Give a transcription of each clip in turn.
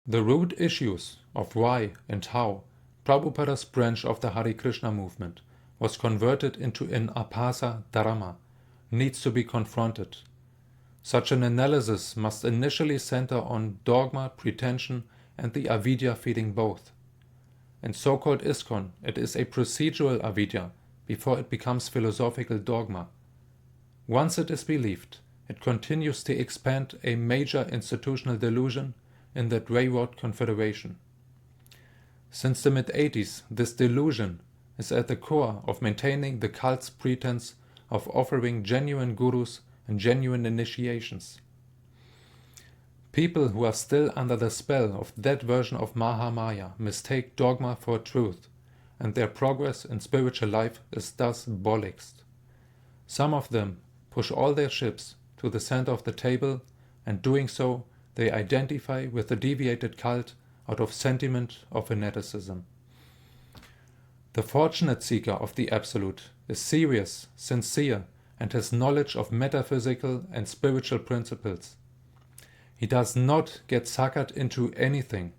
The root issues of why and how Prabhupada's branch of the Hare Krishna movement was converted into an abhasa-dharma needs to be confronted. Such an analysis must initially center on dogma, pretension, and the avidya feeding both. In so-called ISKCON, it is a procedural avidya before it becomes philosophical dogma. Once it is believed, it continues to expand a major institutional delusion in that wayward confederation. Since the mid-80s, this delusion is at the core of maintaining the cult's pretense of offering genuine gurus and genuine initiations. People who are still under the spell of that version of Mahamaya mistake dogma for truth, and their progress in spiritual life is thus bollocksed. Some of them push all their chips to the center of the table, and doing so, they identify with the deviated cult out of sentiment of fanaticism. The fortunate seeker of the Absolute is serious, sincere, and has knowledge of metaphysical and spiritual principles. He does not get suckered into anything.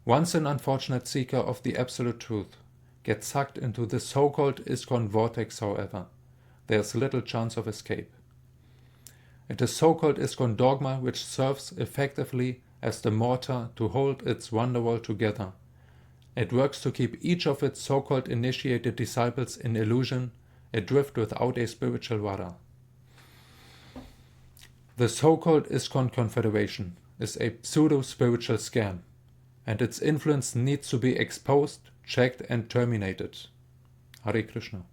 Once an unfortunate seeker of the Absolute Truth gets sucked into the so-called ISKCON vortex, however, there is little chance of escape. It is so-called ISKCON dogma which serves effectively as the mortar to hold its wonderworld together. It works to keep each of its so-called initiated disciples in illusion, adrift without a spiritual rudder. The so-called ISKCON Confederation is a pseudo-spiritual scam, and its influence needs to be exposed, checked, and terminated. Hare Krishna.